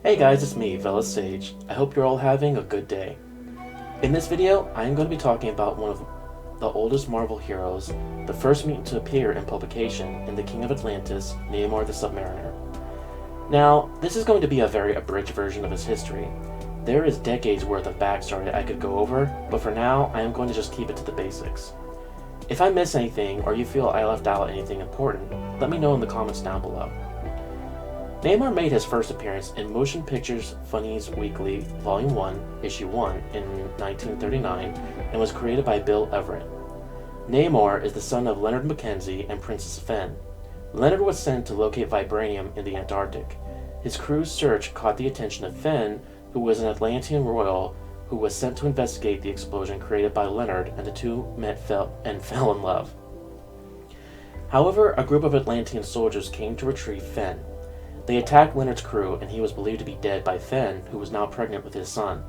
Hey guys, it's me, Veles-Sage. I hope you're all having a good day. In this video, I am going to be talking about one of the oldest Marvel heroes, the first mutant to appear in publication in The King of Atlantis, Namor the Submariner. Now, this is going to be a very abridged version of his history. There is decades worth of backstory I could go over, but for now, I am going to just keep it to the basics. If I miss anything, or you feel I left out anything important, let me know in the comments down below. Namor made his first appearance in Motion Pictures Funnies Weekly, Volume 1, Issue 1, in 1939, and was created by Bill Everett. Namor is the son of Leonard Mackenzie and Princess Fen. Leonard was sent to locate vibranium in the Antarctic. His crew's search caught the attention of Fen, who was an Atlantean royal who was sent to investigate the explosion created by Leonard, and the two fell in love. However, a group of Atlantean soldiers came to retrieve Fen. They attacked Leonard's crew, and he was believed to be dead by Fen, who was now pregnant with his son.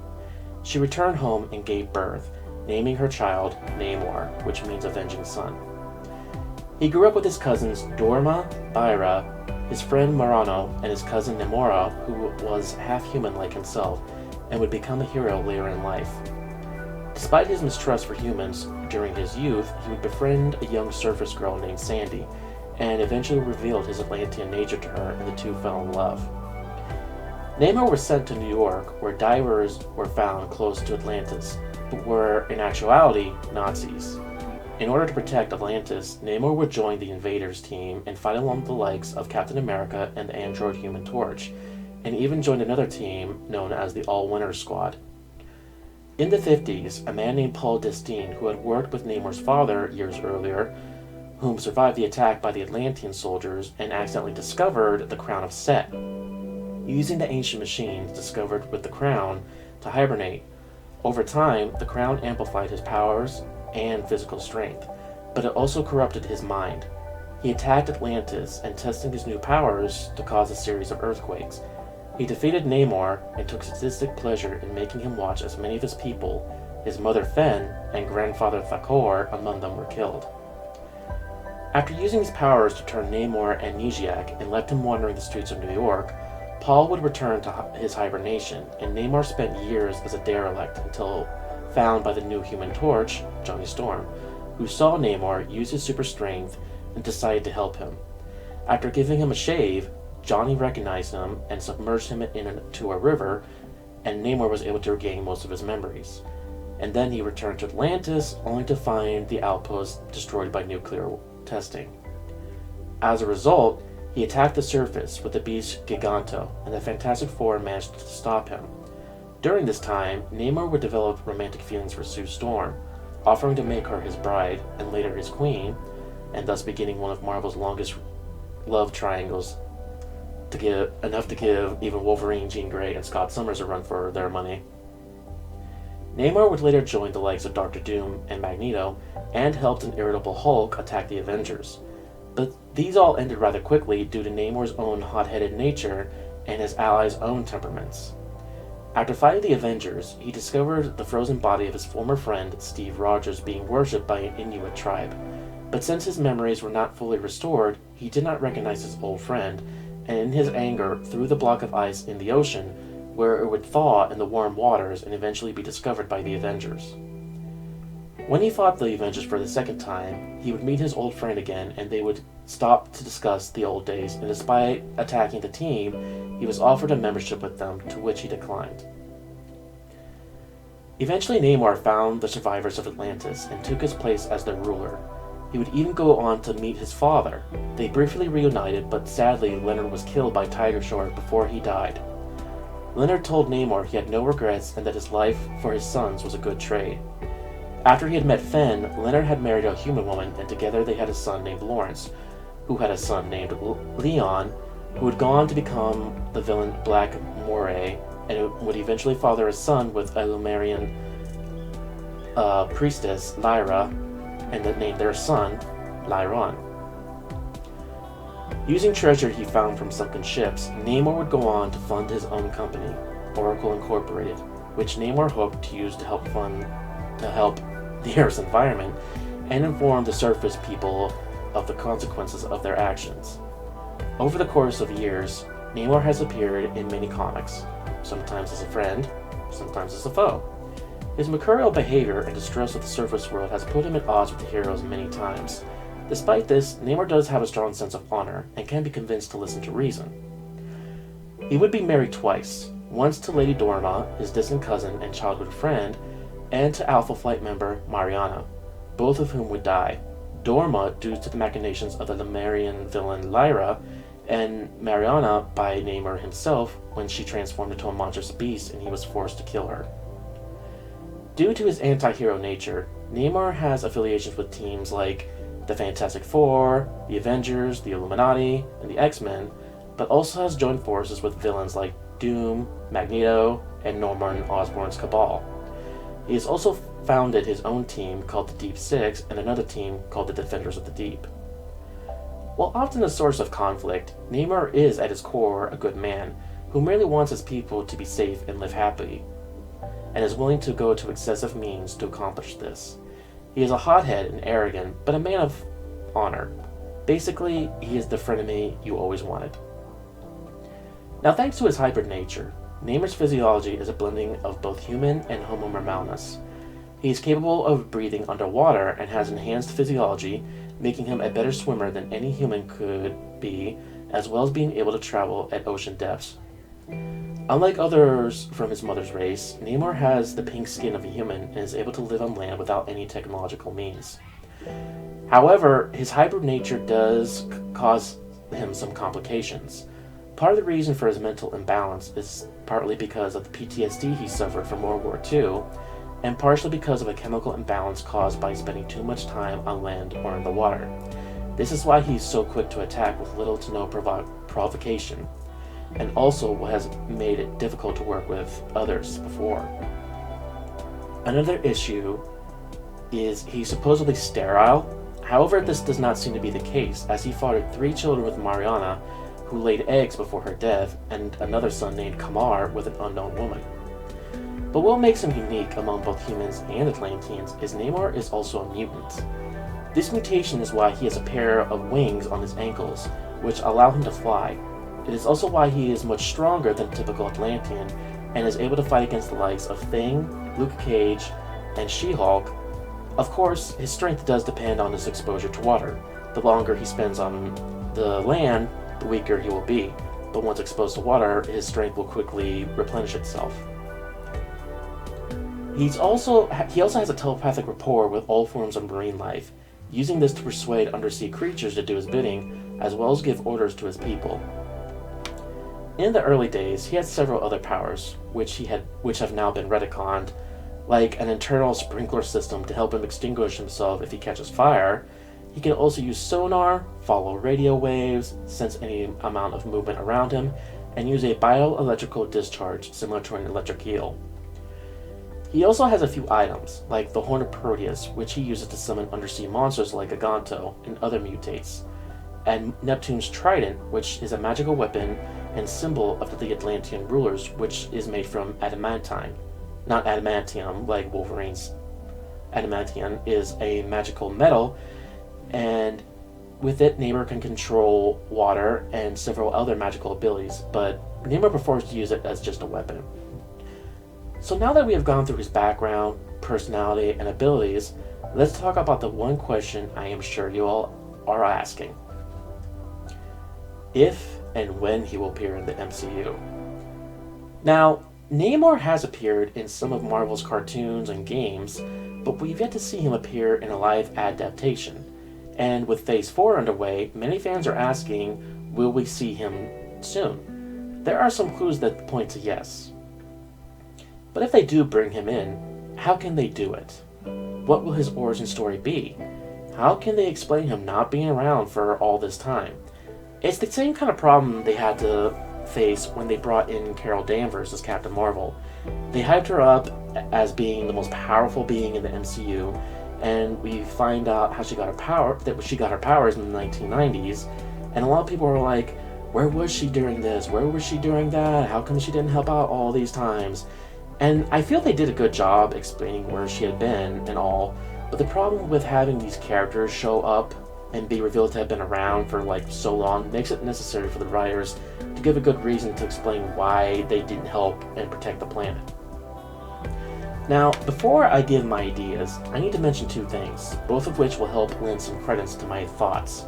She returned home and gave birth, naming her child Namor, which means Avenging Son. He grew up with his cousins Dorma, Baira, his friend Marano, and his cousin Namora, who was half-human like himself, and would become a hero later in life. Despite his mistrust for humans, during his youth, he would befriend a young surface girl named Sandy, and eventually revealed his Atlantean nature to her, and the two fell in love. Namor was sent to New York, where divers were found close to Atlantis, but were, in actuality, Nazis. In order to protect Atlantis, Namor would join the invaders team and fight along with the likes of Captain America and the android Human Torch, and even joined another team known as the All-Winter Squad. In the 50s, a man named Paul Destine, who had worked with Namor's father years earlier, whom survived the attack by the Atlantean soldiers and accidentally discovered the Crown of Set, using the ancient machines discovered with the crown to hibernate. Over time, the crown amplified his powers and physical strength, but it also corrupted his mind. He attacked Atlantis and testing his new powers to cause a series of earthquakes. He defeated Namor and took sadistic pleasure in making him watch as many of his people, his mother Fen and grandfather Thakor among them, were killed. After using his powers to turn Namor amnesiac and left him wandering the streets of New York, Paul would return to his hibernation, and Namor spent years as a derelict until found by the new Human Torch, Johnny Storm, who saw Namor use his super strength and decided to help him. After giving him a shave, Johnny recognized him and submerged him into a river, and Namor was able to regain most of his memories. And then he returned to Atlantis, only to find the outpost destroyed by nuclear testing. As a result, he attacked the surface with the beast Giganto, and the Fantastic Four managed to stop him. During this time, Namor would develop romantic feelings for Sue Storm, offering to make her his bride and later his queen, and thus beginning one of Marvel's longest love triangles, enough to give even Wolverine, Jean Grey, and Scott Summers a run for their money. Namor would later join the likes of Doctor Doom and Magneto, and helped an irritable Hulk attack the Avengers. But these all ended rather quickly due to Namor's own hot-headed nature and his allies' own temperaments. After fighting the Avengers, he discovered the frozen body of his former friend Steve Rogers being worshipped by an Inuit tribe. But since his memories were not fully restored, he did not recognize his old friend, and in his anger threw the block of ice in the ocean, where it would thaw in the warm waters and eventually be discovered by the Avengers. When he fought the Avengers for the second time, he would meet his old friend again, and they would stop to discuss the old days, and despite attacking the team, he was offered a membership with them, to which he declined. Eventually, Namor found the survivors of Atlantis and took his place as their ruler. He would even go on to meet his father. They briefly reunited, but sadly, Leonard was killed by Tiger Shark before he died. Leonard told Namor he had no regrets and that his life for his sons was a good trade. After he had met Fen, Leonard had married a human woman, and together they had a son named Lawrence, who had a son named Leon, who had gone to become the villain Black Moray, and would eventually father a son with a Lumerian priestess, Lyra, and that named their son Lyron. Using treasure he found from sunken ships, Namor would go on to fund his own company, Oracle Incorporated, which Namor hoped to use to help the Earth's environment and inform the surface people of the consequences of their actions. Over the course of years, Namor has appeared in many comics, sometimes as a friend, sometimes as a foe. His mercurial behavior and distrust of the surface world has put him at odds with the heroes many times. Despite this, Namor does have a strong sense of honor and can be convinced to listen to reason. He would be married twice, once to Lady Dorma, his distant cousin and childhood friend, and to Alpha Flight member Mariana, both of whom would die. Dorma due to the machinations of the Lemurian villain Lyra, and Mariana by Namor himself when she transformed into a monstrous beast and he was forced to kill her. Due to his anti-hero nature, Namor has affiliations with teams like the Fantastic Four, the Avengers, the Illuminati, and the X-Men, but also has joined forces with villains like Doom, Magneto, and Norman Osborn's Cabal. He has also founded his own team called the Deep Six and another team called the Defenders of the Deep. While often a source of conflict, Namor is at his core a good man who merely wants his people to be safe and live happily, and is willing to go to excessive means to accomplish this. He is a hothead and arrogant, but a man of honor. Basically, he is the frenemy you always wanted. Now, thanks to his hybrid nature, Namor's physiology is a blending of both human and Homo normalis. He is capable of breathing underwater and has enhanced physiology, making him a better swimmer than any human could be, as well as being able to travel at ocean depths. Unlike others from his mother's race, Namor has the pink skin of a human and is able to live on land without any technological means. However, his hybrid nature does cause him some complications. Part of the reason for his mental imbalance is partly because of the PTSD he suffered from World War II, and partially because of a chemical imbalance caused by spending too much time on land or in the water. This is why he's so quick to attack with little to no provocation, and also has made it difficult to work with others before. Another issue is he's supposedly sterile. However, this does not seem to be the case, as he fathered 3 children with Mariana, who laid eggs before her death, and another son named Kamar with an unknown woman. But what makes him unique among both humans and Atlanteans is Namor is also a mutant. This mutation is why he has a pair of wings on his ankles, which allow him to fly. It is also why he is much stronger than typical Atlantean, and is able to fight against the likes of Thing, Luke Cage, and She-Hulk. Of course, his strength does depend on his exposure to water. The longer he spends on the land, the weaker he will be, but once exposed to water, his strength will quickly replenish itself. He also has a telepathic rapport with all forms of marine life, using this to persuade undersea creatures to do his bidding, as well as give orders to his people. In the early days, he had several other powers, which have now been retconned, like an internal sprinkler system to help him extinguish himself if he catches fire. He can also use sonar, follow radio waves, sense any amount of movement around him, and use a bioelectrical discharge similar to an electric eel. He also has a few items, like the Horn of Proteus, which he uses to summon undersea monsters like Aganto and other mutates, and Neptune's Trident, which is a magical weapon and symbol of the Atlantean rulers, which is made from adamantine. Not adamantium, like Wolverine's. Adamantium is a magical metal, and with it, Namor can control water and several other magical abilities, but Namor prefers to use it as just a weapon. So now that we have gone through his background, personality, and abilities, let's talk about the one question I am sure you all are asking. If and when he will appear in the MCU. Now, Namor has appeared in some of Marvel's cartoons and games, but we've yet to see him appear in a live adaptation. And with Phase 4 underway, many fans are asking, will we see him soon? There are some clues that point to yes. But if they do bring him in, how can they do it? What will his origin story be? How can they explain him not being around for all this time? It's the same kind of problem they had to face when they brought in Carol Danvers as Captain Marvel. They hyped her up as being the most powerful being in the MCU, and we find out how she got her powers in the 1990s, and a lot of people were like, where was she during this? Where was she during that? How come she didn't help out all these times? And I feel they did a good job explaining where she had been and all, but the problem with having these characters show up and be revealed to have been around for like so long makes it necessary for the writers to give a good reason to explain why they didn't help and protect the planet. Now, before I give my ideas, I need to mention two things, both of which will help lend some credence to my thoughts.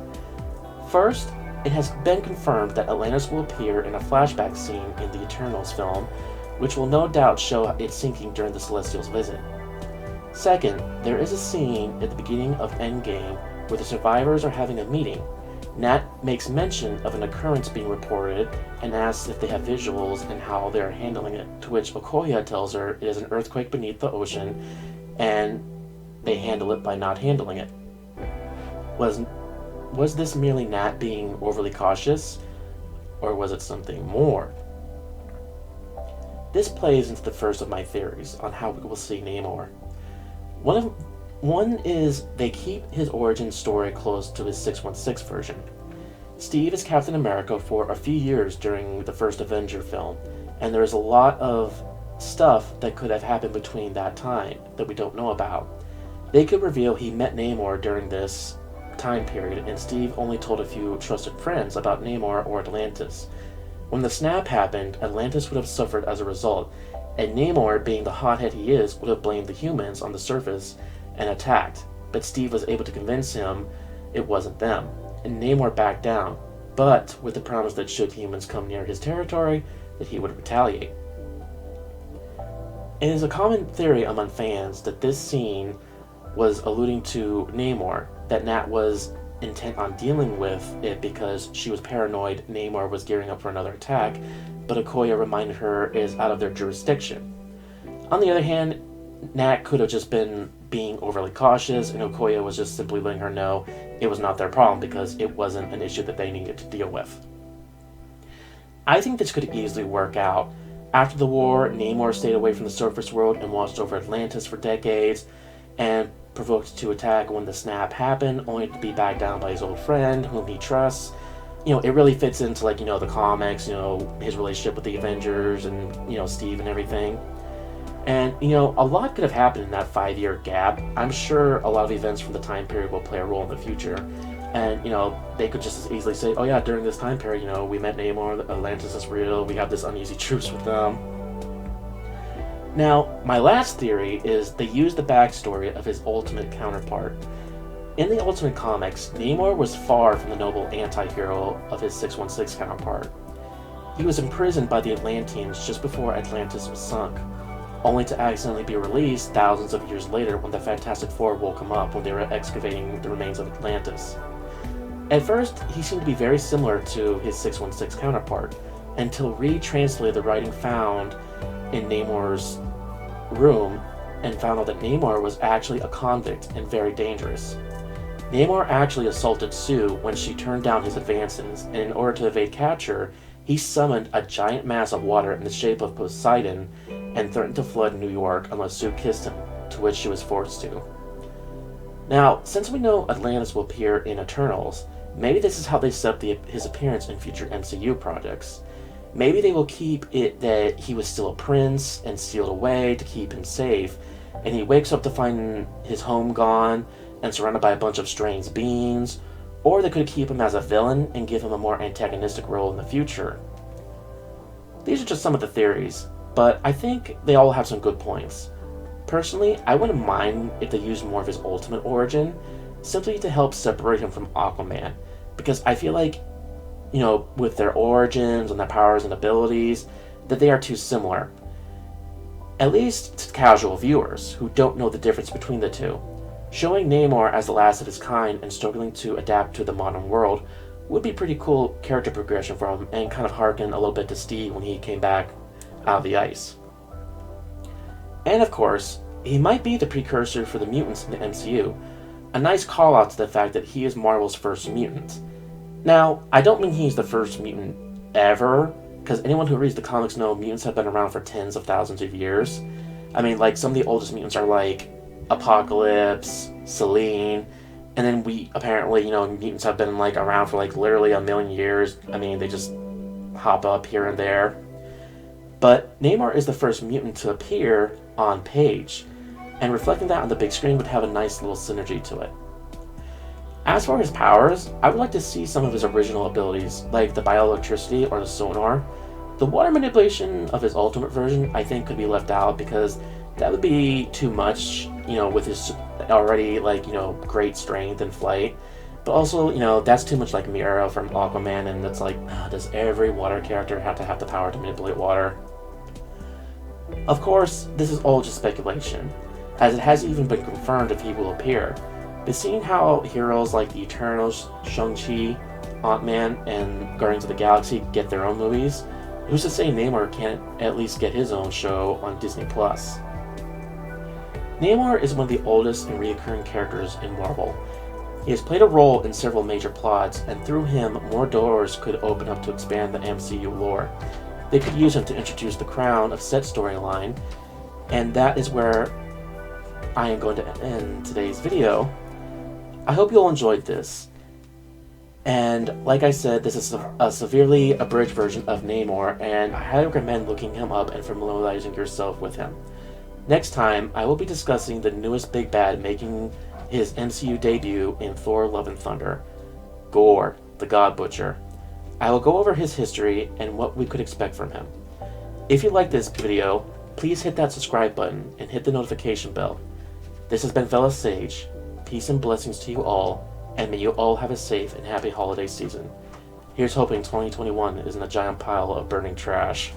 First, it has been confirmed that Atlantis will appear in a flashback scene in the Eternals film, which will no doubt show its sinking during the Celestials' visit. Second, there is a scene at the beginning of Endgame where the survivors are having a meeting. Nat makes mention of an occurrence being reported and asks if they have visuals and how they're handling it, to which Okoye tells her it is an earthquake beneath the ocean and they handle it by not handling it. Was this merely Nat being overly cautious, or was it something more? This plays into the first of my theories on how we will see Namor. One is they keep his origin story close to his 616 version. Steve is Captain America for a few years during the first Avenger film, and there is a lot of stuff that could have happened between that time that we don't know about. They could reveal he met Namor during this time period, and Steve only told a few trusted friends about Namor or Atlantis. When the snap happened, Atlantis would have suffered as a result, and Namor, being the hothead he is, would have blamed the humans on the surface and attacked, but Steve was able to convince him it wasn't them, and Namor backed down, but with the promise that should humans come near his territory, that he would retaliate. It is a common theory among fans that this scene was alluding to Namor, that Nat was intent on dealing with it because she was paranoid Namor was gearing up for another attack, but Okoye reminded her it is out of their jurisdiction. On the other hand, Nat could have just been being overly cautious, and Okoye was just simply letting her know it was not their problem because it wasn't an issue that they needed to deal with. I think this could easily work out. After the war, Namor stayed away from the surface world and watched over Atlantis for decades, and provoked to attack when the snap happened, only to be backed down by his old friend, whom he trusts. It really fits into, the comics, his relationship with the Avengers and, Steve and everything. And, a lot could have happened in that 5-year gap. I'm sure a lot of events from the time period will play a role in the future. And, they could just as easily say, oh yeah, during this time period, we met Namor, Atlantis is real, we have this uneasy truce with them. Now, my last theory is they use the backstory of his Ultimate counterpart. In the Ultimate comics, Namor was far from the noble anti-hero of his 616 counterpart. He was imprisoned by the Atlanteans just before Atlantis was sunk, only to accidentally be released thousands of years later when the Fantastic Four woke him up when they were excavating the remains of Atlantis. At first, he seemed to be very similar to his 616 counterpart, until Reed translated the writing found in Namor's room and found out that Namor was actually a convict and very dangerous. Namor actually assaulted Sue when she turned down his advances, and in order to evade capture, he summoned a giant mass of water in the shape of Poseidon and threatened to flood New York unless Sue kissed him, to which she was forced to. Now, since we know Atlantis will appear in Eternals, maybe this is how they set up his appearance in future MCU projects. Maybe they will keep it that he was still a prince and sealed away to keep him safe, and he wakes up to find his home gone and surrounded by a bunch of strange beings, or they could keep him as a villain and give him a more antagonistic role in the future. These are just some of the theories, but I think they all have some good points. Personally, I wouldn't mind if they used more of his Ultimate origin, simply to help separate him from Aquaman, because I feel like, with their origins and their powers and abilities, that they are too similar. At least to casual viewers, who don't know the difference between the two. Showing Namor as the last of his kind and struggling to adapt to the modern world would be pretty cool character progression for him, and kind of harken a little bit to Steve when he came back out of the ice. And of course, he might be the precursor for the mutants in the MCU, a nice call out to the fact that he is Marvel's first mutant. Now, I don't mean he's the first mutant ever, because anyone who reads the comics know mutants have been around for tens of thousands of years. I mean, some of the oldest mutants are Apocalypse, Selene, and then we apparently, mutants have been around for literally a million years. I mean, they just hop up here and there. But Namor is the first mutant to appear on page, and reflecting that on the big screen would have a nice little synergy to it. As for his powers, I would like to see some of his original abilities, like the bioelectricity or the sonar. The water manipulation of his ultimate version, I think, could be left out because that would be too much, with his already, great strength and flight. But also, that's too much like Mira from Aquaman, and it's like, does every water character have to have the power to manipulate water? Of course, this is all just speculation, as it hasn't even been confirmed if he will appear. But seeing how heroes like the Eternals, Shang-Chi, Ant-Man, and Guardians of the Galaxy get their own movies, who's to say Namor can't at least get his own show on Disney+. Namor is one of the oldest and recurring characters in Marvel. He has played a role in several major plots, and through him, more doors could open up to expand the MCU lore. They could use him to introduce the Crown of Set storyline, and that is where I am going to end today's video. I hope you all enjoyed this. And like I said, this is a severely abridged version of Namor, and I highly recommend looking him up and familiarizing yourself with him. Next time, I will be discussing the newest big bad making his MCU debut in Thor: Love and Thunder, Gorr, the God Butcher. I will go over his history and what we could expect from him. If you like this video, please hit that subscribe button and hit the notification bell. This has been Veles-Sage. Peace and blessings to you all, and may you all have a safe and happy holiday season. Here's hoping 2021 isn't a giant pile of burning trash.